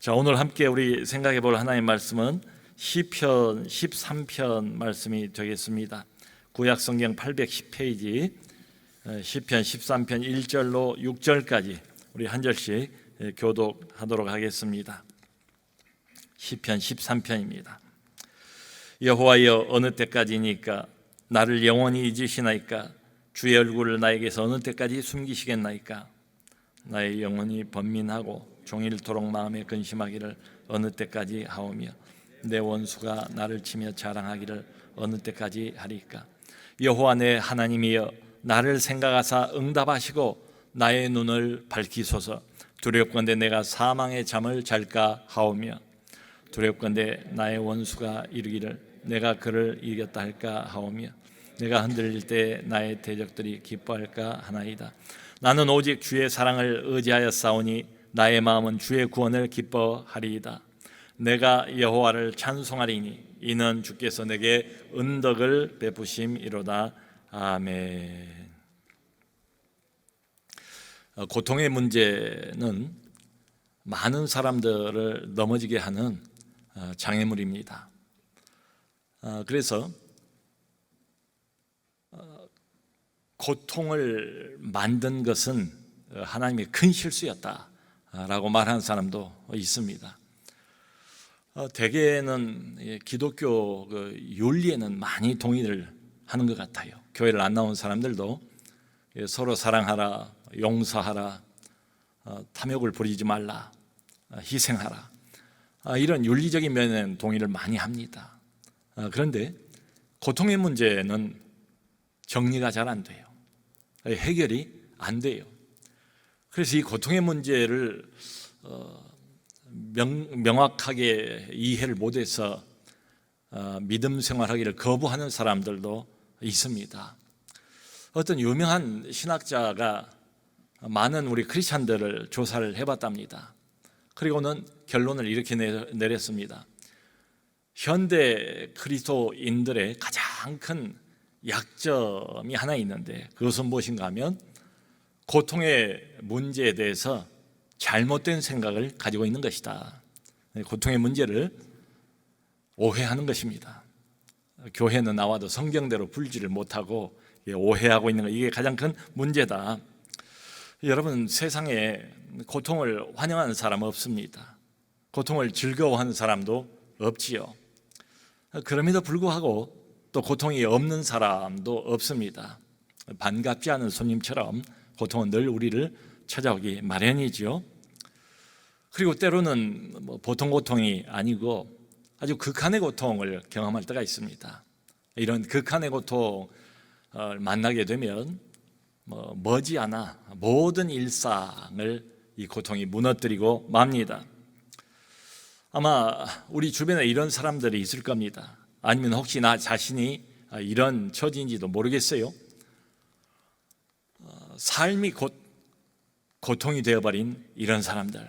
자, 오늘 함께 우리 생각해 볼 하나님의 말씀은 시편 13편 말씀이 되겠습니다. 구약 성경 810페이지 시편 13편 1절로 6절까지 우리 한 절씩 교독하도록 하겠습니다. 시편 13편입니다. 여호와여, 어느 때까지니까 나를 영원히 잊으시나이까? 주의 얼굴을 나에게서 어느 때까지 숨기시겠나이까? 나의 영혼이 번민하고 종일토록 마음에 근심하기를 어느 때까지 하오며 내 원수가 나를 치며 자랑하기를 어느 때까지 하리까? 여호와 내 하나님이여, 나를 생각하사 응답하시고 나의 눈을 밝히소서. 두렵건대 내가 사망의 잠을 잘까 하오며 두렵건대 나의 원수가 이르기를 내가 그를 이겼다 할까 하오며 내가 흔들릴 때 나의 대적들이 기뻐할까 하나이다. 나는 오직 주의 사랑을 의지하여 싸우니 나의 마음은 주의 구원을 기뻐하리이다. 내가 여호와를 찬송하리니 이는 주께서 내게 은덕을 베푸심이로다. 아멘. 고통의 문제는 많은 사람들을 넘어지게 하는 장애물입니다. 그래서 고통을 만든 것은 하나님의 큰 실수였다라고 말하는 사람도 있습니다. 대개는 기독교 윤리에는 많이 동의를 하는 것 같아요. 교회를 안 나온 사람들도 서로 사랑하라, 용서하라, 탐욕을 부리지 말라, 희생하라, 이런 윤리적인 면에는 동의를 많이 합니다. 그런데 고통의 문제는 정리가 잘 안 돼요. 해결이 안 돼요. 그래서 이 고통의 문제를 명확하게 이해를 못해서 믿음 생활하기를 거부하는 사람들도 있습니다. 어떤 유명한 신학자가 많은 우리 크리스찬들을 조사를 해봤답니다. 그리고는 결론을 이렇게 내렸습니다. 현대 그리스도인들의 가장 큰 약점이 하나 있는데 그것은 무엇인가 하면 고통의 문제에 대해서 잘못된 생각을 가지고 있는 것이다. 고통의 문제를 오해하는 것입니다. 교회는 나와도 성경대로 풀지를 못하고 오해하고 있는 것, 이게 가장 큰 문제다. 여러분, 세상에 고통을 환영하는 사람은 없습니다. 고통을 즐거워하는 사람도 없지요. 그럼에도 불구하고 또 고통이 없는 사람도 없습니다. 반갑지 않은 손님처럼 고통은 늘 우리를 찾아오기 마련이죠. 그리고 때로는 보통 고통이 아니고 아주 극한의 고통을 경험할 때가 있습니다. 이런 극한의 고통을 만나게 되면 머지않아 모든 일상을 이 고통이 무너뜨리고 맙니다. 아마 우리 주변에 이런 사람들이 있을 겁니다. 아니면 혹시 나 자신이 이런 처지인지도 모르겠어요. 삶이 고통이 되어버린 이런 사람들,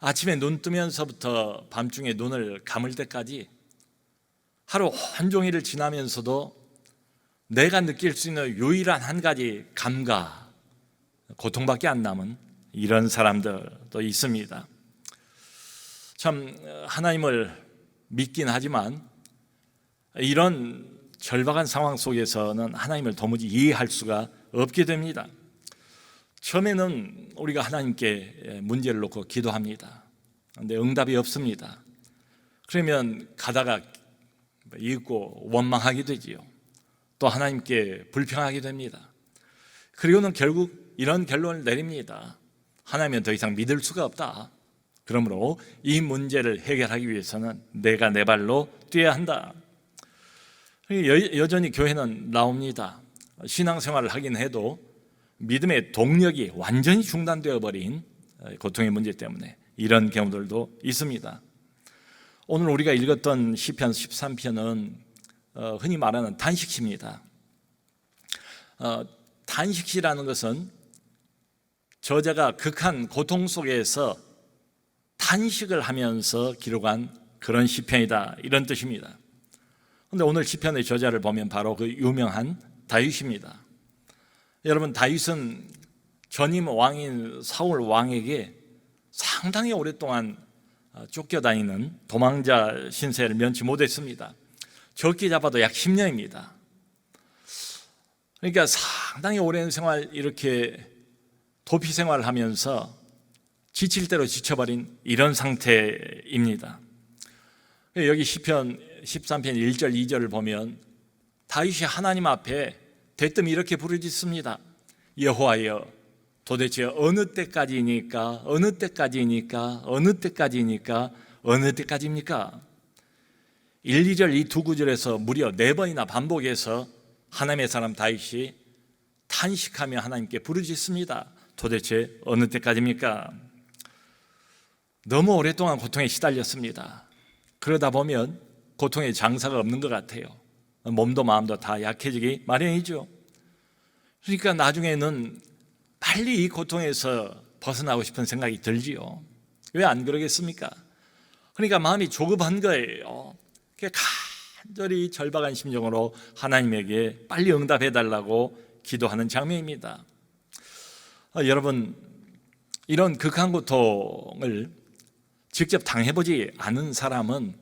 아침에 눈 뜨면서부터 밤중에 눈을 감을 때까지 하루 온종일을 지나면서도 내가 느낄 수 있는 유일한 한 가지 감각, 고통밖에 안 남은 이런 사람들도 있습니다. 참 하나님을 믿긴 하지만 이런 절박한 상황 속에서는 하나님을 도무지 이해할 수가 없게 됩니다. 처음에는 우리가 하나님께 문제를 놓고 기도합니다. 그런데 응답이 없습니다. 그러면 가다가 잊고 원망하게 되지요. 또 하나님께 불평하게 됩니다. 그리고는 결국 이런 결론을 내립니다. 하나님은 더 이상 믿을 수가 없다. 그러므로 이 문제를 해결하기 위해서는 내가 내 발로 뛰어야 한다. 여전히 교회는 나옵니다. 신앙생활을 하긴 해도 믿음의 동력이 완전히 중단되어 버린 고통의 문제 때문에 이런 경우들도 있습니다. 오늘 우리가 읽었던 시편 13편은 흔히 말하는 단식시입니다. 단식시라는 것은 저자가 극한 고통 속에서 탄식을 하면서 기록한 그런 시편이다, 이런 뜻입니다. 그런데 오늘 시편의 저자를 보면 바로 그 유명한 다윗입니다. 여러분, 다윗은 전임 왕인 사울 왕에게 상당히 오랫동안 쫓겨다니는 도망자 신세를 면치 못했습니다. 적게 잡아도 약 10년입니다. 그러니까 상당히 오랜 생활, 이렇게 도피 생활을 하면서 지칠 대로 지쳐버린 이런 상태입니다. 여기 시편 13편 1절 2절을 보면 다윗이 하나님 앞에 대뜸 이렇게 부르짖습니다. 여호와여, 도대체 어느 때까지니까, 어느 때까지니까, 어느 때까지니까, 어느 때까지입니까? 1, 2절 이 두 구절에서 무려 4번이나 반복해서 하나님의 사람 다윗이 탄식하며 하나님께 부르짖습니다. 도대체 어느 때까지입니까? 너무 오랫동안 고통에 시달렸습니다. 그러다 보면 고통에 장사가 없는 것 같아요. 몸도 마음도 다 약해지기 마련이죠. 그러니까 나중에는 빨리 이 고통에서 벗어나고 싶은 생각이 들지요. 왜 안 그러겠습니까? 그러니까 마음이 조급한 거예요. 간절히 절박한 심정으로 하나님에게 빨리 응답해달라고 기도하는 장면입니다. 여러분, 이런 극한 고통을 직접 당해보지 않은 사람은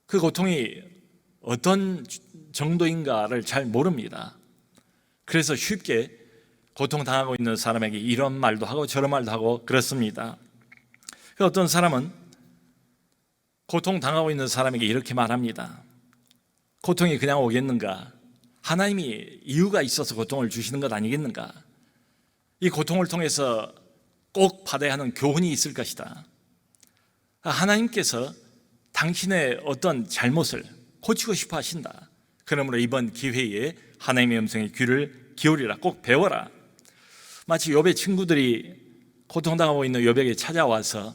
그 고통이 어떤 정도인가를 잘 모릅니다. 그래서 쉽게 고통당하고 있는 사람에게 이런 말도 하고 저런 말도 하고 그렇습니다. 어떤 사람은 고통당하고 있는 사람에게 이렇게 말합니다. 고통이 그냥 오겠는가? 하나님이 이유가 있어서 고통을 주시는 것 아니겠는가? 이 고통을 통해서 꼭 받아야 하는 교훈이 있을 것이다. 하나님께서 당신의 어떤 잘못을 고치고 싶어 하신다. 그러므로 이번 기회에 하나님의 음성에 귀를 기울이라, 꼭 배워라. 마치 욥의 친구들이 고통당하고 있는 욥에게 찾아와서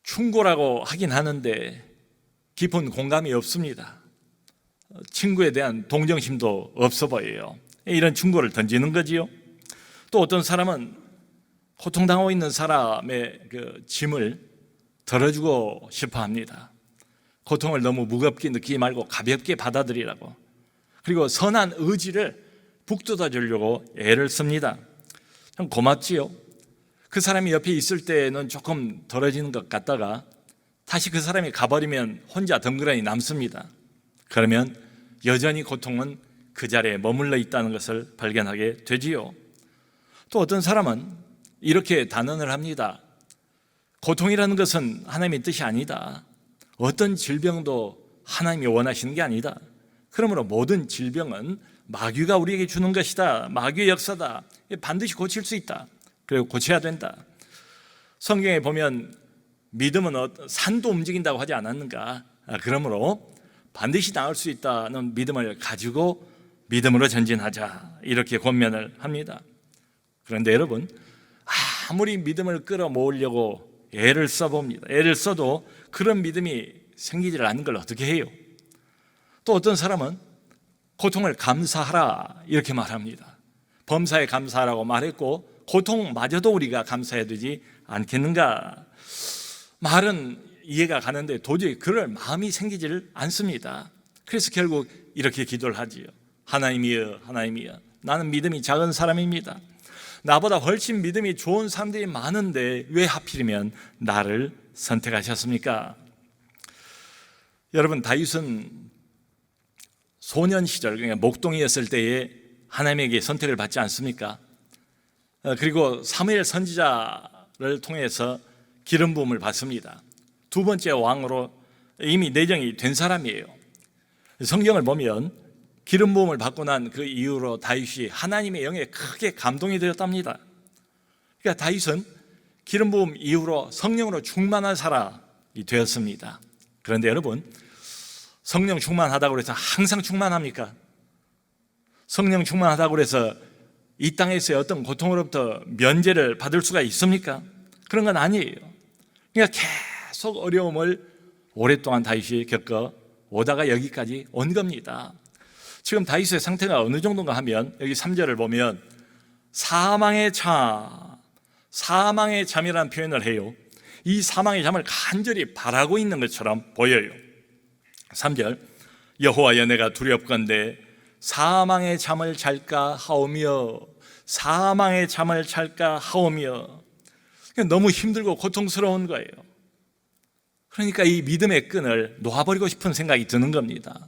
충고라고 하긴 하는데 깊은 공감이 없습니다. 친구에 대한 동정심도 없어 보여요. 이런 충고를 던지는 거지요. 또 어떤 사람은 고통당하고 있는 사람의 그 짐을 덜어주고 싶어 합니다. 고통을 너무 무겁게 느끼지 말고 가볍게 받아들이라고. 그리고 선한 의지를 북돋아 주려고 애를 씁니다. 참 고맙지요. 그 사람이 옆에 있을 때는 조금 덜어지는 것 같다가 다시 그 사람이 가버리면 혼자 덩그러니 남습니다. 그러면 여전히 고통은 그 자리에 머물러 있다는 것을 발견하게 되지요. 또 어떤 사람은 이렇게 단언을 합니다. 고통이라는 것은 하나님의 뜻이 아니다. 어떤 질병도 하나님이 원하시는 게 아니다. 그러므로 모든 질병은 마귀가 우리에게 주는 것이다. 마귀의 역사다. 반드시 고칠 수 있다. 그리고 고쳐야 된다. 성경에 보면 믿음은 산도 움직인다고 하지 않았는가? 그러므로 반드시 나을 수 있다는 믿음을 가지고 믿음으로 전진하자. 이렇게 권면을 합니다. 그런데 여러분, 아무리 믿음을 끌어모으려고 애를 써봅니다. 애를 써도 그런 믿음이 생기질 않는 걸 어떻게 해요? 또 어떤 사람은 고통을 감사하라 이렇게 말합니다. 범사에 감사하라고 말했고 고통마저도 우리가 감사해야 되지 않겠는가? 말은 이해가 가는데 도저히 그럴 마음이 생기질 않습니다. 그래서 결국 이렇게 기도를 하지요. 하나님이여, 하나님이여, 나는 믿음이 작은 사람입니다. 나보다 훨씬 믿음이 좋은 사람들이 많은데 왜 하필이면 나를 선택하셨습니까? 여러분, 다윗은 소년 시절, 그러니까 목동이었을 때에 하나님에게 선택을 받지 않습니까? 그리고 사무엘 선지자를 통해서 기름 부음을 받습니다. 두 번째 왕으로 이미 내정이 된 사람이에요. 성경을 보면 기름 부음을 받고 난 그 이후로 다윗이 하나님의 영에 크게 감동이 되었답니다. 그러니까 다윗은 기름 부음 이후로 성령으로 충만한 사람이 되었습니다. 그런데 여러분, 성령 충만하다고 해서 항상 충만합니까? 성령 충만하다고 해서 이 땅에서의 어떤 고통으로부터 면제를 받을 수가 있습니까? 그런 건 아니에요. 그러니까 계속 어려움을 오랫동안 다윗이 겪어 오다가 여기까지 온 겁니다. 지금 다윗의 상태가 어느 정도인가 하면 여기 3절을 보면 사망의 잠이라는 표현을 해요. 이 사망의 잠을 간절히 바라고 있는 것처럼 보여요. 3절, 여호와여 내가 두렵건대 사망의 잠을 잘까 하오며, 사망의 잠을 잘까 하오며. 너무 힘들고 고통스러운 거예요. 그러니까 이 믿음의 끈을 놓아버리고 싶은 생각이 드는 겁니다.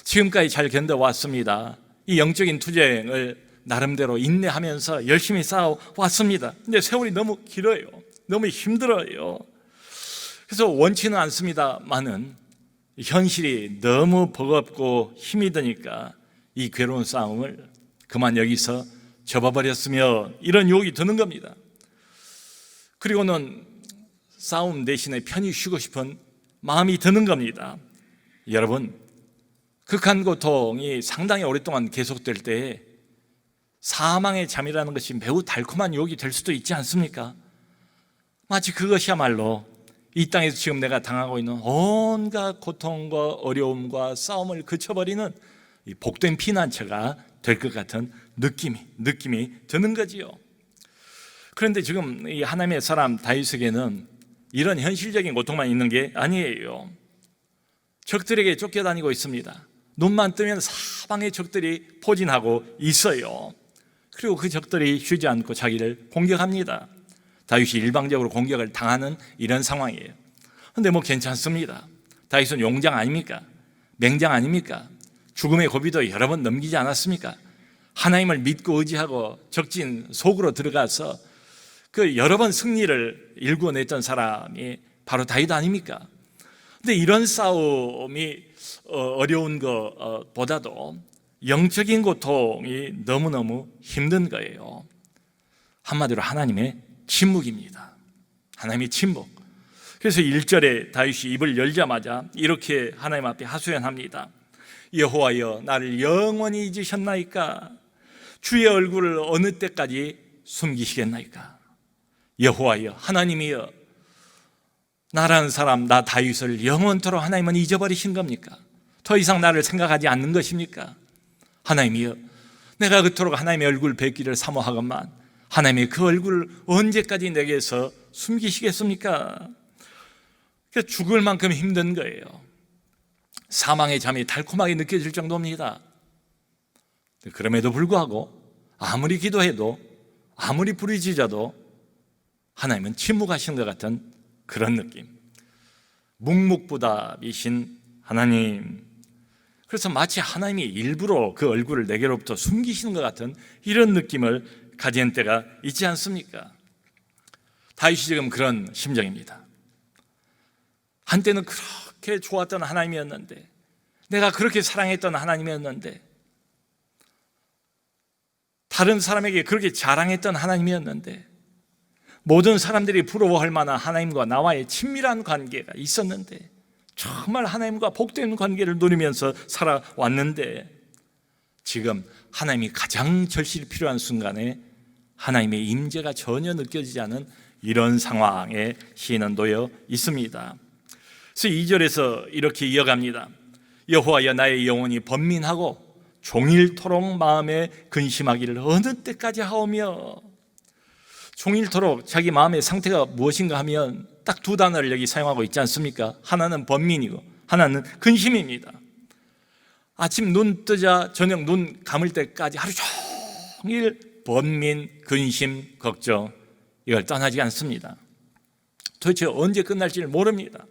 지금까지 잘 견뎌왔습니다. 이 영적인 투쟁을 나름대로 인내하면서 열심히 싸워왔습니다. 근데 세월이 너무 길어요. 너무 힘들어요. 그래서 원치는 않습니다만은 현실이 너무 버겁고 힘이 드니까 이 괴로운 싸움을 그만 여기서 접어버렸으면, 이런 유혹이 드는 겁니다. 그리고는 싸움 대신에 편히 쉬고 싶은 마음이 드는 겁니다. 여러분, 극한 고통이 상당히 오랫동안 계속될 때 사망의 잠이라는 것이 매우 달콤한 유혹이 될 수도 있지 않습니까? 마치 그것이야말로 이 땅에서 지금 내가 당하고 있는 온갖 고통과 어려움과 싸움을 그쳐버리는 이 복된 피난처가 될 것 같은 느낌이 드는 거지요. 그런데 지금 이 하나님의 사람 다윗에게는 이런 현실적인 고통만 있는 게 아니에요. 적들에게 쫓겨다니고 있습니다. 눈만 뜨면 사방의 적들이 포진하고 있어요. 그리고 그 적들이 쉬지 않고 자기를 공격합니다. 다윗이 일방적으로 공격을 당하는 이런 상황이에요. 그런데 뭐 괜찮습니다. 다윗은 용장 아닙니까? 맹장 아닙니까? 죽음의 고비도 여러 번 넘기지 않았습니까? 하나님을 믿고 의지하고 적진 속으로 들어가서 그 여러 번 승리를 일궈냈던 사람이 바로 다윗 아닙니까? 근데 이런 싸움이 어려운 것보다도 영적인 고통이 너무너무 힘든 거예요. 한마디로 하나님의 침묵입니다. 하나님의 침묵. 그래서 1절에 다윗이 입을 열자마자 이렇게 하나님 앞에 하소연합니다. 여호와여, 나를 영원히 잊으셨나이까? 주의 얼굴을 어느 때까지 숨기시겠나이까? 여호와여, 하나님이여, 나라는 사람, 나 다윗을 영원토록 하나님은 잊어버리신 겁니까? 더 이상 나를 생각하지 않는 것입니까? 하나님이여, 내가 그토록 하나님의 얼굴 뵙기를 사모하건만 하나님의 그 얼굴을 언제까지 내게서 숨기시겠습니까? 죽을 만큼 힘든 거예요. 사망의 잠이 달콤하게 느껴질 정도입니다. 그럼에도 불구하고 아무리 기도해도 아무리 부르짖어도 하나님은 침묵하신 것 같은 그런 느낌. 묵묵부답이신 하나님. 그래서 마치 하나님이 일부러 그 얼굴을 내게로부터 숨기시는 것 같은 이런 느낌을 가진 때가 있지 않습니까? 다윗이 지금 그런 심정입니다. 한때는 그렇게 좋았던 하나님이었는데, 내가 그렇게 사랑했던 하나님이었는데, 다른 사람에게 그렇게 자랑했던 하나님이었는데, 모든 사람들이 부러워할 만한 하나님과 나와의 친밀한 관계가 있었는데, 정말 하나님과 복된 관계를 누리면서 살아왔는데, 지금 하나님이 가장 절실히 필요한 순간에 하나님의 임재가 전혀 느껴지지 않은 이런 상황에 시인은 놓여 있습니다. 그래서 2절에서 이렇게 이어갑니다. 여호와여, 나의 영혼이 번민하고 종일토록 마음에 근심하기를 어느 때까지 하오며. 종일토록 자기 마음의 상태가 무엇인가 하면 딱 두 단어를 여기 사용하고 있지 않습니까? 하나는 번민이고 하나는 근심입니다. 아침 눈 뜨자 저녁 눈 감을 때까지 하루 종일 번민, 근심, 걱정, 이걸 떠나지 않습니다. 도대체 언제 끝날지를 모릅니다.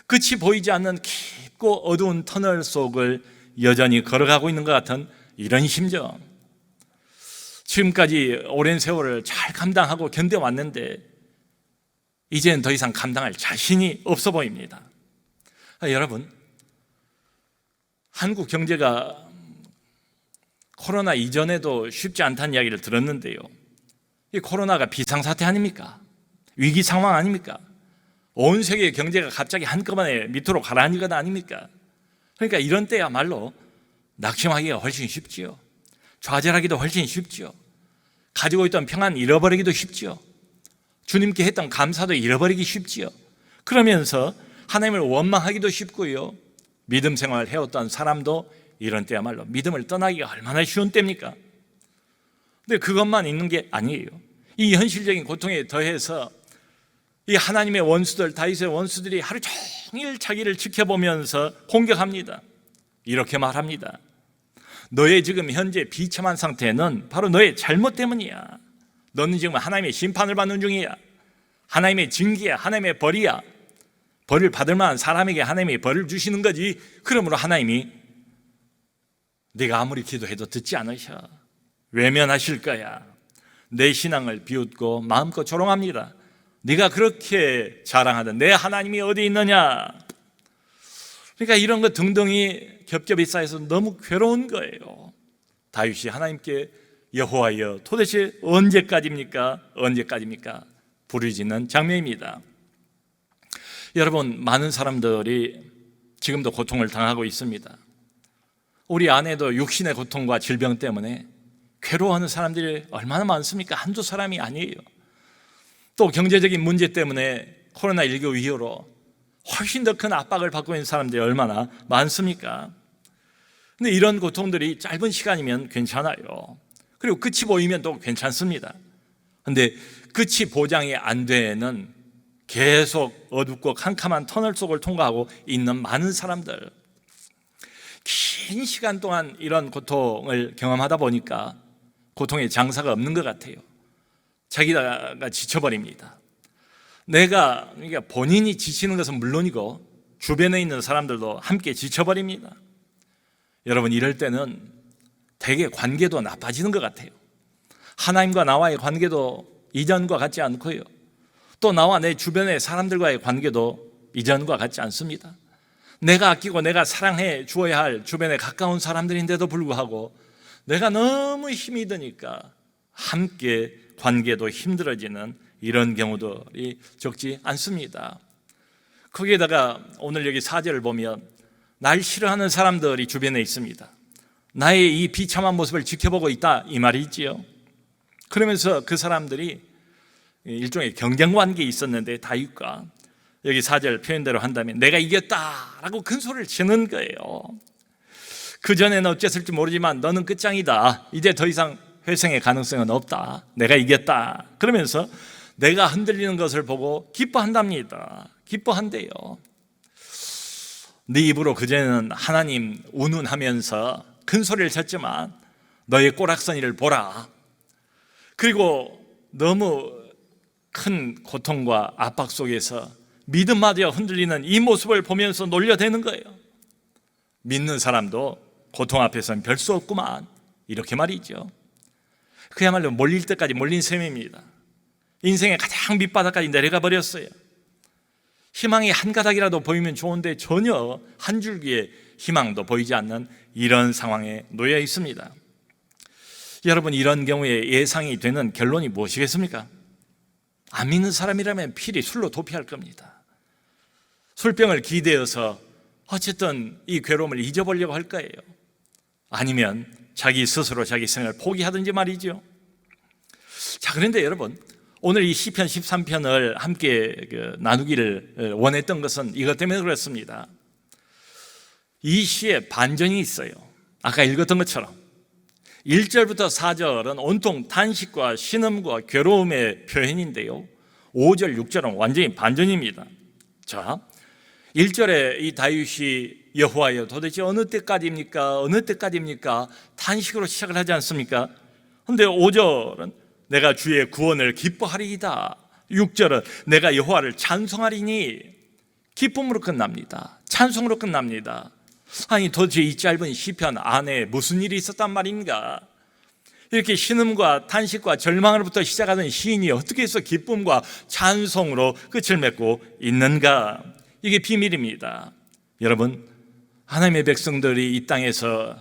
끝이 보이지 않는 깊고 어두운 터널 속을 여전히 걸어가고 있는 것 같은 이런 심정. 지금까지 오랜 세월을 잘 감당하고 견뎌왔는데 이제는 더 이상 감당할 자신이 없어 보입니다. 여러분, 한국 경제가 코로나 이전에도 쉽지 않다는 이야기를 들었는데요, 이 코로나가 비상사태 아닙니까? 위기 상황 아닙니까? 온 세계의 경제가 갑자기 한꺼번에 밑으로 가라앉은 것 아닙니까? 그러니까 이런 때야말로 낙심하기가 훨씬 쉽지요. 좌절하기도 훨씬 쉽지요. 가지고 있던 평안 잃어버리기도 쉽지요. 주님께 했던 감사도 잃어버리기 쉽지요. 그러면서 하나님을 원망하기도 쉽고요. 믿음 생활을 해왔던 사람도 이런 때야말로 믿음을 떠나기가 얼마나 쉬운 때입니까? 근데 그것만 있는 게 아니에요. 이 현실적인 고통에 더해서 이 하나님의 원수들, 다윗의 원수들이 하루 종일 자기를 지켜보면서 공격합니다. 이렇게 말합니다. 너의 지금 현재 비참한 상태는 바로 너의 잘못 때문이야. 너는 지금 하나님의 심판을 받는 중이야. 하나님의 징계야. 하나님의 벌이야. 벌을 받을 만한 사람에게 하나님이 벌을 주시는 거지. 그러므로 하나님이 네가 아무리 기도해도 듣지 않으셔. 외면하실 거야. 내 신앙을 비웃고 마음껏 조롱합니다. 네가 그렇게 자랑하던 내 하나님이 어디 있느냐. 그러니까 이런 것 등등이 겹겹이 쌓여서 너무 괴로운 거예요. 다윗이 하나님께 여호와여 도대체 언제까지입니까? 언제까지입니까? 부르짖는 장면입니다. 여러분, 많은 사람들이 지금도 고통을 당하고 있습니다. 우리 안에도 육신의 고통과 질병 때문에 괴로워하는 사람들이 얼마나 많습니까? 한두 사람이 아니에요. 또 경제적인 문제 때문에 코로나19 이후로 훨씬 더 큰 압박을 받고 있는 사람들이 얼마나 많습니까? 근데 이런 고통들이 짧은 시간이면 괜찮아요. 그리고 끝이 보이면 또 괜찮습니다. 근데 끝이 보장이 안 되는 계속 어둡고 캄캄한 터널 속을 통과하고 있는 많은 사람들, 긴 시간 동안 이런 고통을 경험하다 보니까 고통의 장사가 없는 것 같아요. 자기가 지쳐버립니다. 그러니까 본인이 지치는 것은 물론이고 주변에 있는 사람들도 함께 지쳐버립니다. 여러분, 이럴 때는 되게 관계도 나빠지는 것 같아요. 하나님과 나와의 관계도 이전과 같지 않고요. 또 나와 내 주변의 사람들과의 관계도 이전과 같지 않습니다. 내가 아끼고 내가 사랑해 주어야 할 주변에 가까운 사람들인데도 불구하고 내가 너무 힘이 드니까 함께 관계도 힘들어지는 이런 경우들이 적지 않습니다. 거기에다가 오늘 여기 4절을 보면 날 싫어하는 사람들이 주변에 있습니다. 나의 이 비참한 모습을 지켜보고 있다, 이 말이 있지요. 그러면서 그 사람들이 일종의 경쟁관계에 있었는데 다윗과 여기 4절 표현대로 한다면 내가 이겼다라고 큰 소리를 치는 거예요. 그전에는 어쨌을지 모르지만 너는 끝장이다. 이제 더 이상 회생의 가능성은 없다. 내가 이겼다. 그러면서 내가 흔들리는 것을 보고 기뻐한답니다. 기뻐한대요. 네 입으로 그전에는 하나님 운운하면서 큰 소리를 쳤지만 너의 꼬락서니를 보라. 그리고 너무 큰 고통과 압박 속에서 믿음마저 흔들리는 이 모습을 보면서 놀려대는 거예요. 믿는 사람도 고통 앞에서는 별 수 없구만, 이렇게 말이죠. 그야말로 몰릴 때까지 몰린 셈입니다. 인생의 가장 밑바닥까지 내려가 버렸어요. 희망이 한 가닥이라도 보이면 좋은데 전혀 한 줄기의 희망도 보이지 않는 이런 상황에 놓여 있습니다. 여러분, 이런 경우에 예상이 되는 결론이 무엇이겠습니까? 안 믿는 사람이라면 필히 술로 도피할 겁니다. 술병을 기대어서 어쨌든 이 괴로움을 잊어보려고 할 거예요. 아니면 자기 스스로 자기 생을 포기하든지 말이죠. 자, 그런데 여러분, 오늘 이 시편 13편을 함께 나누기를 원했던 것은 이것 때문에 그렇습니다. 이 시에 반전이 있어요. 아까 읽었던 것처럼 1절부터 4절은 온통 탄식과 신음과 괴로움의 표현인데요, 5절, 6절은 완전히 반전입니다. 자, 1절에 이 다윗이 여호와여 도대체 어느 때까지입니까? 어느 때까지입니까? 탄식으로 시작을 하지 않습니까? 그런데 5절은 내가 주의 구원을 기뻐하리이다. 6절은 내가 여호와를 찬송하리니, 기쁨으로 끝납니다. 찬송으로 끝납니다. 아니, 도대체 이 짧은 시편 안에 무슨 일이 있었단 말인가? 이렇게 신음과 탄식과 절망으로부터 시작하던 시인이 어떻게 해서 기쁨과 찬송으로 끝을 맺고 있는가? 이게 비밀입니다. 여러분, 하나님의 백성들이 이 땅에서,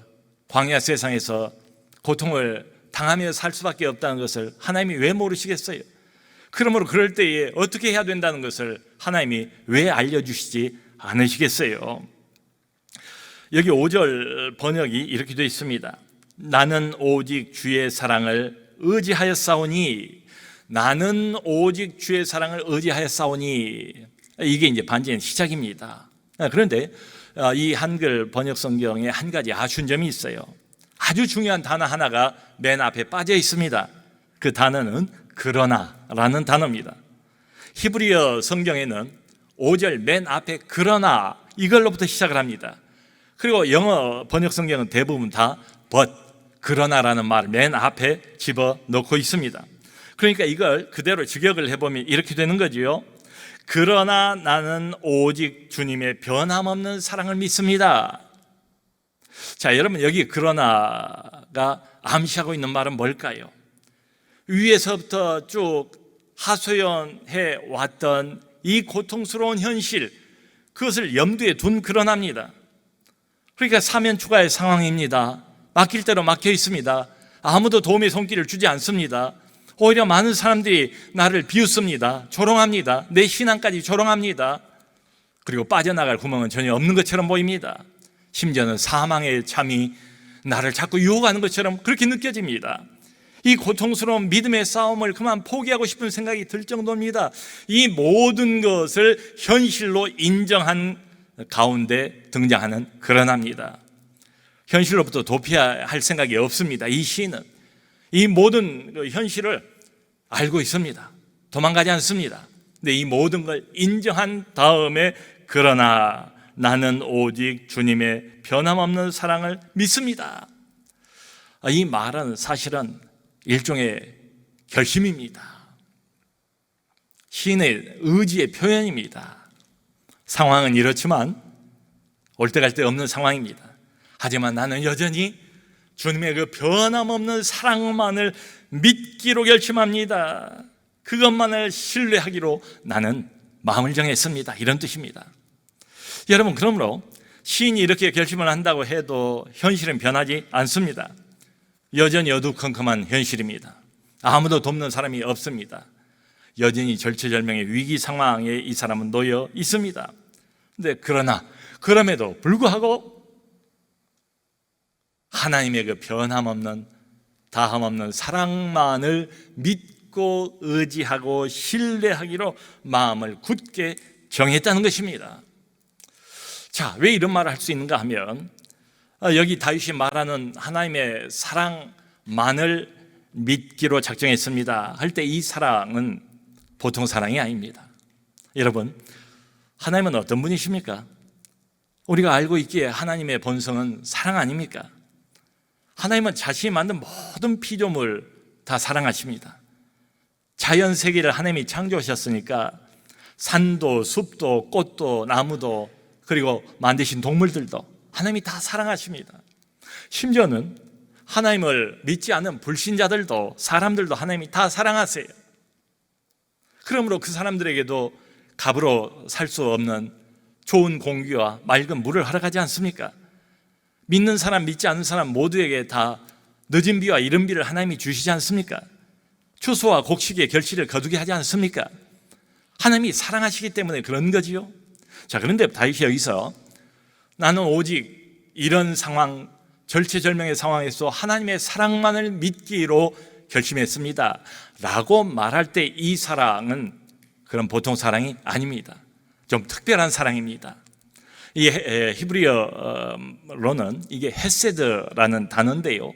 광야 세상에서 고통을 당하며 살 수밖에 없다는 것을 하나님이 왜 모르시겠어요? 그러므로 그럴 때에 어떻게 해야 된다는 것을 하나님이 왜 알려주시지 않으시겠어요? 여기 5절 번역이 이렇게 되어 있습니다. 나는 오직 주의 사랑을 의지하였사오니, 나는 오직 주의 사랑을 의지하였사오니, 이게 이제 반전의 시작입니다. 그런데 이 한글 번역 성경에 한 가지 아쉬운 점이 있어요. 아주 중요한 단어 하나가 맨 앞에 빠져 있습니다. 그 단어는 그러나라는 단어입니다. 히브리어 성경에는 5절 맨 앞에 그러나 이걸로부터 시작을 합니다. 그리고 영어 번역 성경은 대부분 다 but, 그러나라는 말을 맨 앞에 집어넣고 있습니다. 그러니까 이걸 그대로 직역을 해보면 이렇게 되는 거지요. 그러나 나는 오직 주님의 변함없는 사랑을 믿습니다. 자, 여러분, 여기 그러나가 암시하고 있는 말은 뭘까요? 위에서부터 쭉 하소연해 왔던 이 고통스러운 현실, 그것을 염두에 둔 그러나입니다. 그러니까 사면 추가의 상황입니다. 막힐 대로 막혀 있습니다. 아무도 도움의 손길을 주지 않습니다. 오히려 많은 사람들이 나를 비웃습니다. 조롱합니다. 내 신앙까지 조롱합니다. 그리고 빠져나갈 구멍은 전혀 없는 것처럼 보입니다. 심지어는 사망의 참이 나를 자꾸 유혹하는 것처럼 그렇게 느껴집니다. 이 고통스러운 믿음의 싸움을 그만 포기하고 싶은 생각이 들 정도입니다. 이 모든 것을 현실로 인정한 가운데 등장하는 그러나입니다. 현실로부터 도피할 생각이 없습니다. 이 시인은 이 모든 현실을 알고 있습니다. 도망가지 않습니다. 근데 이 모든 걸 인정한 다음에 그러나 나는 오직 주님의 변함없는 사랑을 믿습니다. 이 말은 사실은 일종의 결심입니다. 시인의 의지의 표현입니다. 상황은 이렇지만 올 때 갈 데 없는 상황입니다. 하지만 나는 여전히 주님의 그 변함없는 사랑만을 믿기로 결심합니다. 그것만을 신뢰하기로 나는 마음을 정했습니다. 이런 뜻입니다. 여러분, 그러므로 시인이 이렇게 결심을 한다고 해도 현실은 변하지 않습니다. 여전히 어두컴컴한 현실입니다. 아무도 돕는 사람이 없습니다. 여전히 절체절명의 위기 상황에 이 사람은 놓여 있습니다. 그러나 그럼에도 불구하고 하나님의 그 변함없는 다함없는 사랑만을 믿고 의지하고 신뢰하기로 마음을 굳게 정했다는 것입니다. 자, 왜 이런 말을 할 수 있는가 하면 여기 다윗이 말하는 하나님의 사랑만을 믿기로 작정했습니다 할 때 이 사랑은 보통 사랑이 아닙니다. 여러분, 하나님은 어떤 분이십니까? 우리가 알고 있기에 하나님의 본성은 사랑 아닙니까? 하나님은 자신이 만든 모든 피조물 다 사랑하십니다. 자연 세계를 하나님이 창조하셨으니까 산도 숲도 꽃도 나무도 그리고 만드신 동물들도 하나님이 다 사랑하십니다. 심지어는 하나님을 믿지 않는 불신자들도 사람들도 하나님이 다 사랑하세요. 그러므로 그 사람들에게도 값으로 살 수 없는 좋은 공기와 맑은 물을 허락하지 않습니까? 믿는 사람 믿지 않는 사람 모두에게 다 늦은 비와 이른 비를 하나님이 주시지 않습니까? 추수와 곡식의 결실을 거두게 하지 않습니까? 하나님이 사랑하시기 때문에 그런 거지요. 자, 그런데 다윗이 여기서 나는 오직 이런 상황, 절체절명의 상황에서 하나님의 사랑만을 믿기로 결심했습니다 라고 말할 때 이 사랑은 그런 보통 사랑이 아닙니다. 좀 특별한 사랑입니다. 이 히브리어로는 이게 헤세드라는 단어인데요,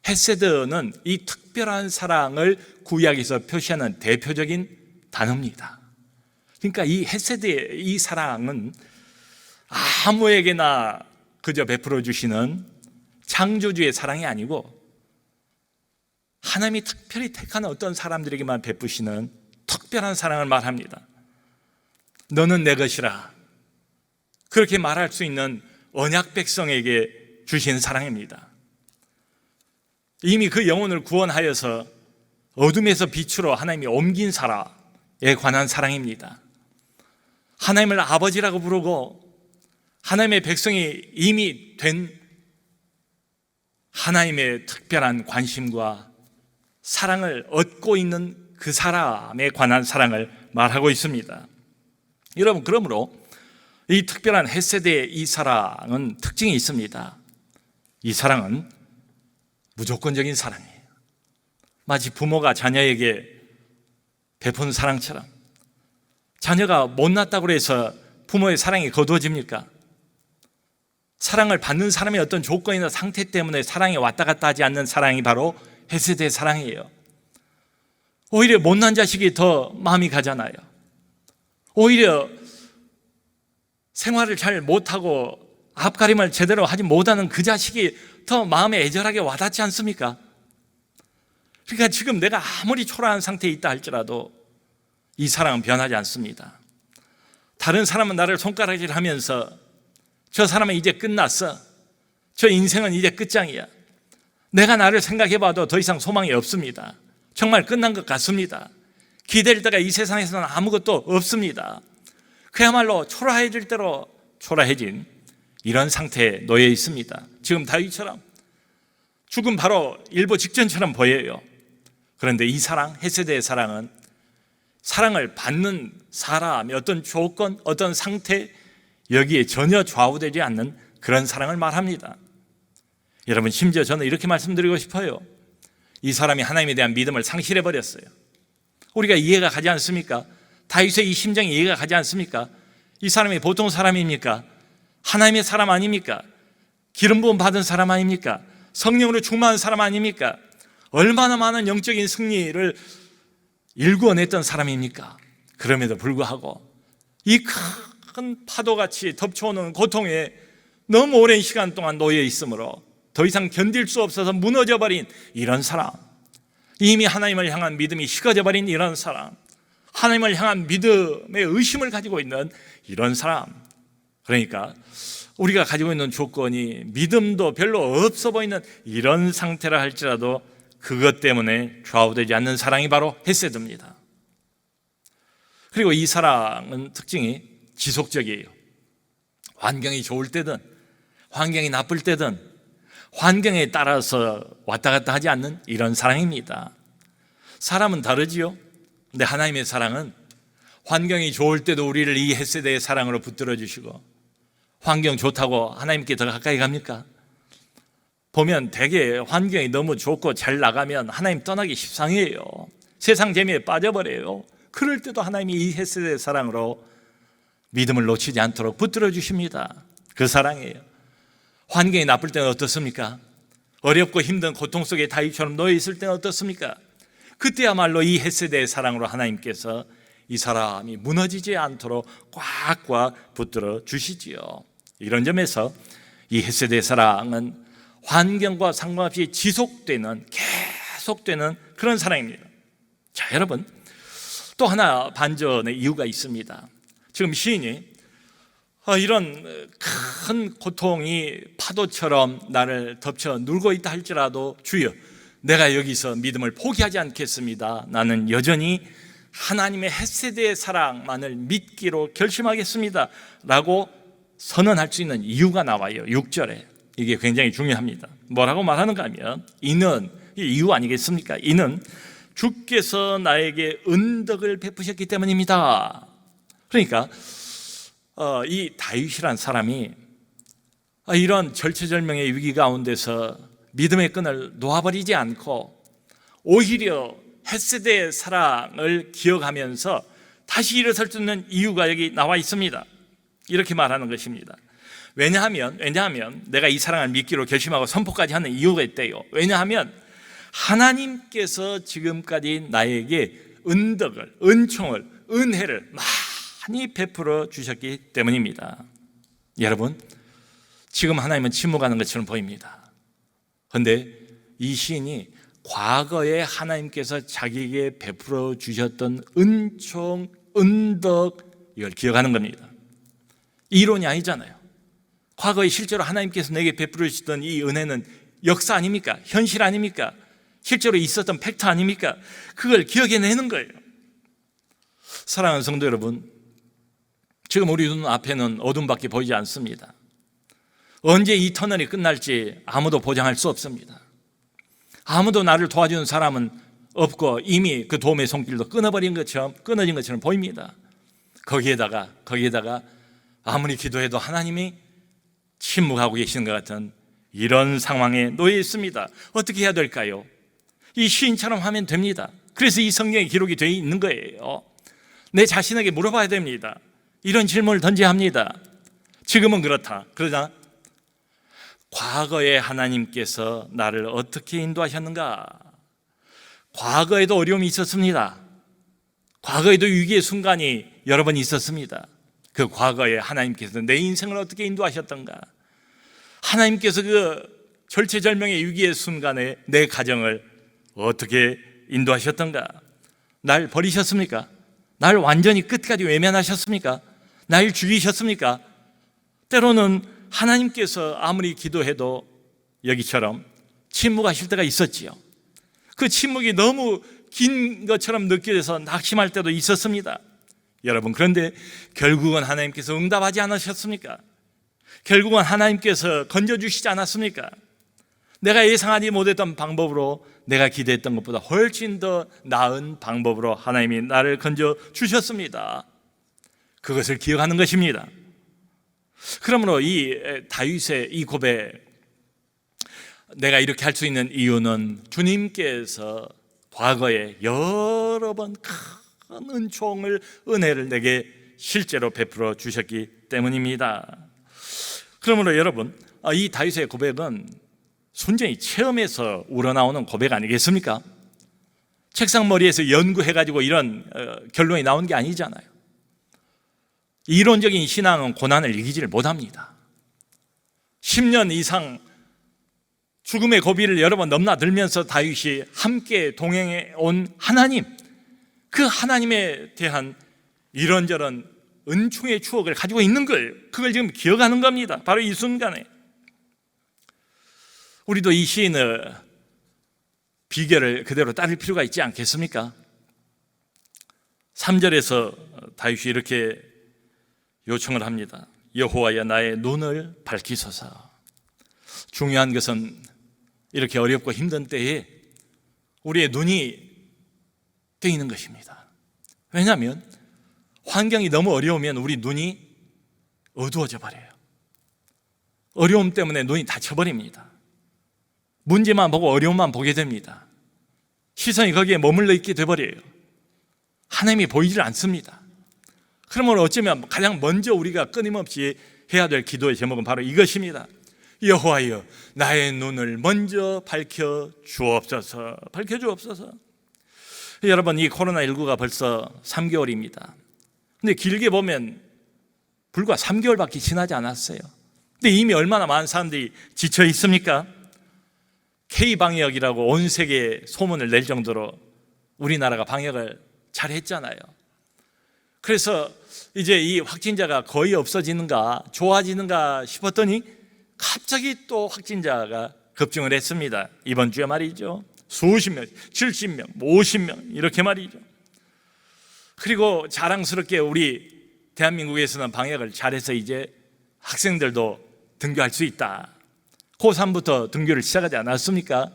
헤세드는 이 특별한 사랑을 구약에서 표시하는 대표적인 단어입니다. 그러니까 이 헤세드의 이 사랑은 아무에게나 그저 베풀어 주시는 창조주의 사랑이 아니고 하나님이 특별히 택한 어떤 사람들에게만 베푸시는 특별한 사랑을 말합니다. 너는 내 것이라, 그렇게 말할 수 있는 언약 백성에게 주신 사랑입니다. 이미 그 영혼을 구원하여서 어둠에서 빛으로 하나님이 옮긴 사람에 관한 사랑입니다. 하나님을 아버지라고 부르고 하나님의 백성이 이미 된 하나님의 특별한 관심과 사랑을 얻고 있는 그 사람에 관한 사랑을 말하고 있습니다. 여러분, 그러므로 이 특별한 헤세드의 이 사랑은 특징이 있습니다. 이 사랑은 무조건적인 사랑이에요. 마치 부모가 자녀에게 베푼 사랑처럼. 자녀가 못났다고 해서 부모의 사랑이 거두어집니까? 사랑을 받는 사람의 어떤 조건이나 상태 때문에 사랑이 왔다 갔다 하지 않는 사랑이 바로 헤세드의 사랑이에요. 오히려 못난 자식이 더 마음이 가잖아요. 오히려 생활을 잘 못하고 앞가림을 제대로 하지 못하는 그 자식이 더 마음에 애절하게 와닿지 않습니까? 그러니까 지금 내가 아무리 초라한 상태에 있다 할지라도 이 사랑은 변하지 않습니다. 다른 사람은 나를 손가락질하면서 저 사람은 이제 끝났어, 저 인생은 이제 끝장이야, 내가 나를 생각해봐도 더 이상 소망이 없습니다, 정말 끝난 것 같습니다, 기댈 데가 이 세상에서는 아무것도 없습니다, 그야말로 초라해질 대로 초라해진 이런 상태에 놓여 있습니다. 지금 다윗처럼 죽음 바로 일보 직전처럼 보여요. 그런데 이 사랑, 헤세드의 사랑은 사랑을 받는 사람의 어떤 조건, 어떤 상태, 여기에 전혀 좌우되지 않는 그런 사랑을 말합니다. 여러분, 심지어 저는 이렇게 말씀드리고 싶어요. 이 사람이 하나님에 대한 믿음을 상실해버렸어요. 우리가 이해가 가지 않습니까? 다윗의 이 심정이 이해가 가지 않습니까? 이 사람이 보통 사람입니까? 하나님의 사람 아닙니까? 기름 부음 받은 사람 아닙니까? 성령으로 충만한 사람 아닙니까? 얼마나 많은 영적인 승리를 일구어냈던 사람입니까? 그럼에도 불구하고 이 큰 파도같이 덮쳐오는 고통에 너무 오랜 시간 동안 놓여 있으므로 더 이상 견딜 수 없어서 무너져버린 이런 사람, 이미 하나님을 향한 믿음이 식어져버린 이런 사람, 하나님을 향한 믿음의 의심을 가지고 있는 이런 사람, 그러니까 우리가 가지고 있는 조건이 믿음도 별로 없어 보이는 이런 상태라 할지라도 그것 때문에 좌우되지 않는 사랑이 바로 헤세드입니다. 그리고 이 사랑은 특징이 지속적이에요. 환경이 좋을 때든 환경이 나쁠 때든 환경에 따라서 왔다 갔다 하지 않는 이런 사랑입니다. 사람은 다르지요. 근데 하나님의 사랑은 환경이 좋을 때도 우리를 이 헤세드의 사랑으로 붙들어 주시고, 환경 좋다고 하나님께 더 가까이 갑니까? 보면 대개 환경이 너무 좋고 잘 나가면 하나님 떠나기 십상이에요. 세상 재미에 빠져버려요. 그럴 때도 하나님이 이 헤세드의 사랑으로 믿음을 놓치지 않도록 붙들어 주십니다. 그 사랑이에요. 환경이 나쁠 때는 어떻습니까? 어렵고 힘든 고통 속에 다윗처럼 놓여 있을 때는 어떻습니까? 그때야말로 이 헤세드의 사랑으로 하나님께서 이 사람이 무너지지 않도록 꽉꽉 붙들어 주시지요. 이런 점에서 이 헤세드의 사랑은 환경과 상관없이 지속되는, 계속되는 그런 사랑입니다. 자, 여러분, 또 하나 반전의 이유가 있습니다. 지금 시인이 이런 큰 고통이 파도처럼 나를 덮쳐 누르고 있다 할지라도 주여, 내가 여기서 믿음을 포기하지 않겠습니다. 나는 여전히 하나님의 헤세드의 사랑만을 믿기로 결심하겠습니다 라고 선언할 수 있는 이유가 나와요. 6절에. 이게 굉장히 중요합니다. 뭐라고 말하는가 하면, 이는, 이유 아니겠습니까? 이는 주께서 나에게 은덕을 베푸셨기 때문입니다. 그러니까 이 다윗이란 사람이 이런 절체절명의 위기 가운데서 믿음의 끈을 놓아버리지 않고 오히려 헤세드의 사랑을 기억하면서 다시 일어설 수 있는 이유가 여기 나와 있습니다. 이렇게 말하는 것입니다. 왜냐하면 내가 이 사랑을 믿기로 결심하고 선포까지 하는 이유가 있대요. 왜냐하면 하나님께서 지금까지 나에게 은덕을, 은총을, 은혜를 많이 베풀어 주셨기 때문입니다. 여러분, 지금 하나님은 침묵하는 것처럼 보입니다. 그런데 이 시인이 과거에 하나님께서 자기에게 베풀어 주셨던 은총, 은덕, 이걸 기억하는 겁니다. 이론이 아니잖아요. 과거에 실제로 하나님께서 내게 베풀어 주셨던 이 은혜는 역사 아닙니까? 현실 아닙니까? 실제로 있었던 팩트 아닙니까? 그걸 기억해내는 거예요. 사랑하는 성도 여러분, 지금 우리 눈 앞에는 어둠밖에 보이지 않습니다. 언제 이 터널이 끝날지 아무도 보장할 수 없습니다. 아무도 나를 도와주는 사람은 없고 이미 그 도움의 손길도 끊어진 것처럼 보입니다. 거기에다가 아무리 기도해도 하나님이 침묵하고 계시는 것 같은 이런 상황에 놓여 있습니다. 어떻게 해야 될까요? 이 시인처럼 하면 됩니다. 그래서 이 성경에 기록이 되어 있는 거예요. 내 자신에게 물어봐야 됩니다. 이런 질문을 던져야 합니다. 지금은 그렇다. 그러나 과거에 하나님께서 나를 어떻게 인도하셨는가? 과거에도 어려움이 있었습니다. 과거에도 위기의 순간이 여러 번 있었습니다. 그 과거에 하나님께서 내 인생을 어떻게 인도하셨던가? 하나님께서 그 절체절명의 위기의 순간에 내 가정을 어떻게 인도하셨던가? 날 버리셨습니까? 날 완전히 끝까지 외면하셨습니까? 날 죽이셨습니까? 때로는 하나님께서 아무리 기도해도 여기처럼 침묵하실 때가 있었지요. 그 침묵이 너무 긴 것처럼 느껴져서 낙심할 때도 있었습니다. 여러분, 그런데 결국은 하나님께서 응답하지 않으셨습니까? 결국은 하나님께서 건져주시지 않았습니까? 내가 예상하지 못했던 방법으로, 내가 기대했던 것보다 훨씬 더 나은 방법으로 하나님이 나를 건져주셨습니다. 그것을 기억하는 것입니다. 그러므로 이 다윗의 이 고백, 내가 이렇게 할 수 있는 이유는 주님께서 과거에 여러 번 큰 은혜를 내게 실제로 베풀어 주셨기 때문입니다. 그러므로 여러분, 이 다윗의 고백은 순전히 체험에서 우러나오는 고백 아니겠습니까? 책상머리에서 연구해가지고 이런 결론이 나온 게 아니잖아요. 이론적인 신앙은 고난을 이기지를 못합니다. 10년 이상 죽음의 고비를 여러 번 넘나들면서 다윗이 함께 동행해 온 하나님, 그 하나님에 대한 이런저런 은총의 추억을 가지고 있는 그걸 지금 기억하는 겁니다. 바로 이 순간에. 우리도 이 시인의 비결을 그대로 따를 필요가 있지 않겠습니까? 3절에서 다윗이 이렇게 요청을 합니다. 여호와여, 나의 눈을 밝히소서. 중요한 것은 이렇게 어렵고 힘든 때에 우리의 눈이 뜨이는 것입니다. 왜냐하면 환경이 너무 어려우면 우리 눈이 어두워져 버려요. 어려움 때문에 눈이 다쳐버립니다. 문제만 보고 어려움만 보게 됩니다. 시선이 거기에 머물러 있게 돼버려요. 하나님이 보이질 않습니다. 그러면 어쩌면 가장 먼저 우리가 끊임없이 해야 될 기도의 제목은 바로 이것입니다. 여호와여, 나의 눈을 먼저 밝혀 주옵소서. 밝혀 주옵소서. 여러분, 이 코로나19가 벌써 3개월입니다. 근데 길게 보면 불과 3개월밖에 지나지 않았어요. 근데 이미 얼마나 많은 사람들이 지쳐 있습니까? K방역이라고 온 세계에 소문을 낼 정도로 우리나라가 방역을 잘 했잖아요. 그래서 이제 이 확진자가 거의 없어지는가, 좋아지는가 싶었더니 갑자기 또 확진자가 급증을 했습니다. 이번 주에 말이죠. 수십 명, 70명, 50명 이렇게 말이죠. 그리고 자랑스럽게 우리 대한민국에서는 방역을 잘해서 이제 학생들도 등교할 수 있다. 고3부터 등교를 시작하지 않았습니까?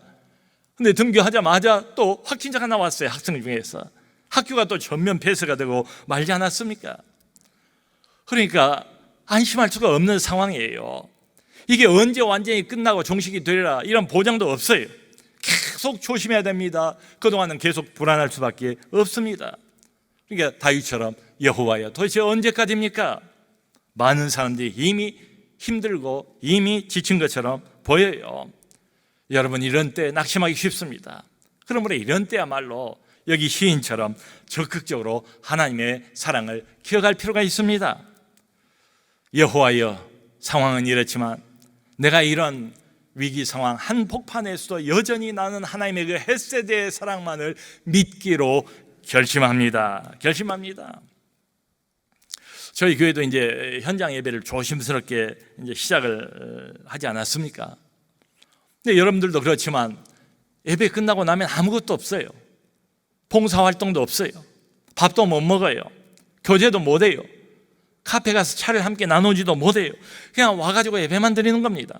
근데 등교하자마자 또 확진자가 나왔어요. 학생 중에서. 학교가 또 전면 폐쇄가 되고 말지 않았습니까? 그러니까 안심할 수가 없는 상황이에요. 이게 언제 완전히 끝나고 종식이 되리라 이런 보장도 없어요. 계속 조심해야 됩니다. 그동안은 계속 불안할 수밖에 없습니다. 그러니까 다윗처럼 여호와여, 도대체 언제까지입니까? 많은 사람들이 이미 힘들고 이미 지친 것처럼 보여요. 여러분, 이런 때 낙심하기 쉽습니다. 그러므로 이런 때야말로 여기 시인처럼 적극적으로 하나님의 사랑을 기억할 필요가 있습니다. 여호와여, 상황은 이렇지만 내가 이런 위기 상황 한복판에서도 여전히 나는 하나님의 그 헷세대의 사랑만을 믿기로 결심합니다. 저희 교회도 이제 현장 예배를 조심스럽게 이제 시작을 하지 않았습니까? 근데 여러분들도 그렇지만 예배 끝나고 나면 아무것도 없어요. 봉사활동도 없어요. 밥도 못 먹어요. 교제도 못 해요. 카페 가서 차를 함께 나누지도 못해요. 그냥 와가지고 예배만 드리는 겁니다.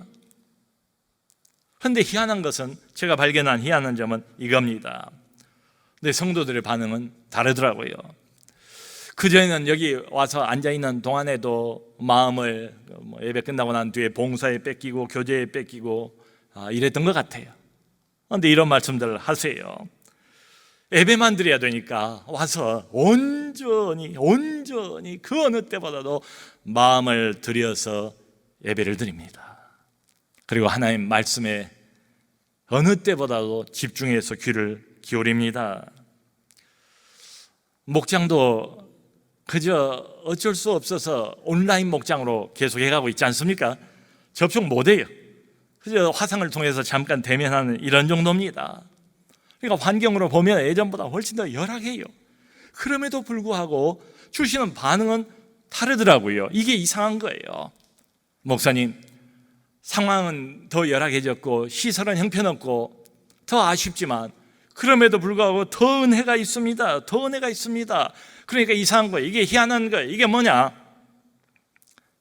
그런데 희한한 것은, 제가 발견한 희한한 점은 이겁니다. 근데 성도들의 반응은 다르더라고요. 그전에는 여기 와서 앉아있는 동안에도 마음을 예배 끝나고 난 뒤에 봉사에 뺏기고 교제에 뺏기고 이랬던 것 같아요. 그런데 이런 말씀들을 하세요. 예배만 드려야 되니까 와서 온전히 그 어느 때보다도 마음을 들여서 예배를 드립니다. 그리고 하나님 말씀에 어느 때보다도 집중해서 귀를 기울입니다. 목장도 그저 어쩔 수 없어서 온라인 목장으로 계속 해가고 있지 않습니까? 접촉 못해요. 그저 화상을 통해서 잠깐 대면하는 이런 정도입니다. 그러니까 환경으로 보면 예전보다 훨씬 더 열악해요. 그럼에도 불구하고 주시는 반응은 다르더라고요. 이게 이상한 거예요. 목사님, 상황은 더 열악해졌고 시설은 형편없고 더 아쉽지만 그럼에도 불구하고 더 은혜가 있습니다. 더 은혜가 있습니다. 그러니까 이상한 거예요. 이게 희한한 거예요. 이게 뭐냐?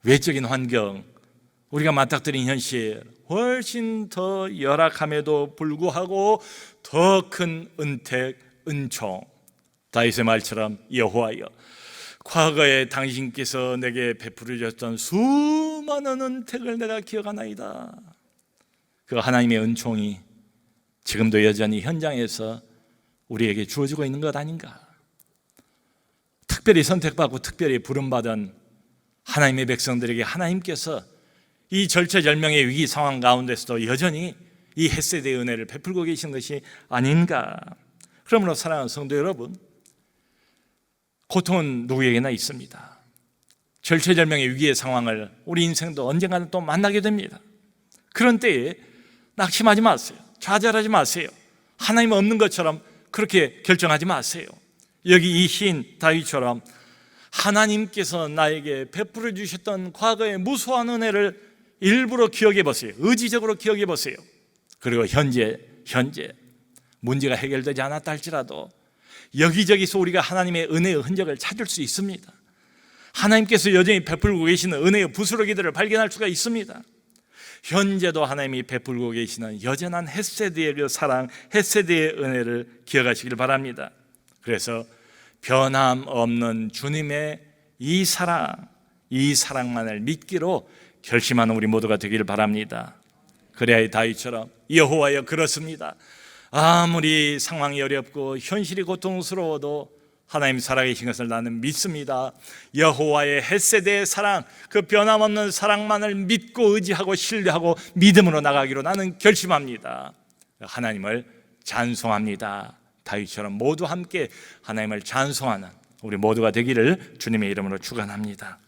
외적인 환경, 우리가 맞닥뜨린 현실, 훨씬 더 열악함에도 불구하고 더 큰 은택, 은총. 다윗의 말처럼 여호와여, 과거에 당신께서 내게 베풀어 주셨던 수많은 은택을 내가 기억하나이다. 그 하나님의 은총이 지금도 여전히 현장에서 우리에게 주어지고 있는 것 아닌가? 특별히 선택받고 특별히 부름받은 하나님의 백성들에게 하나님께서 이 절체절명의 위기 상황 가운데서도 여전히 이 헷세대의 은혜를 베풀고 계신 것이 아닌가? 그러므로 사랑하는 성도 여러분, 고통은 누구에게나 있습니다. 절체절명의 위기의 상황을 우리 인생도 언젠가는 또 만나게 됩니다. 그런 때에 낙심하지 마세요. 좌절하지 마세요. 하나님 없는 것처럼 그렇게 결정하지 마세요. 여기 이 시인 다윗처럼 하나님께서 나에게 베풀어 주셨던 과거의 무수한 은혜를 일부러 기억해 보세요. 의지적으로 기억해 보세요. 그리고 현재 문제가 해결되지 않았다 할지라도 여기저기서 우리가 하나님의 은혜의 흔적을 찾을 수 있습니다. 하나님께서 여전히 베풀고 계시는 은혜의 부스러기들을 발견할 수가 있습니다. 현재도 하나님이 베풀고 계시는 여전한 헷세대의 그 사랑, 헷세대의 은혜를 기억하시길 바랍니다. 그래서 변함없는 주님의 이 사랑만을 믿기로 결심하는 우리 모두가 되기를 바랍니다. 그래야 다윗처럼 여호와여, 그렇습니다. 아무리 상황이 어렵고 현실이 고통스러워도 하나님 살아계신 것을 나는 믿습니다. 여호와의 헷세대의 사랑, 그 변함없는 사랑만을 믿고 의지하고 신뢰하고 믿음으로 나가기로 나는 결심합니다. 하나님을 찬송합니다. 다윗처럼 모두 함께 하나님을 찬송하는 우리 모두가 되기를 주님의 이름으로 축원합니다.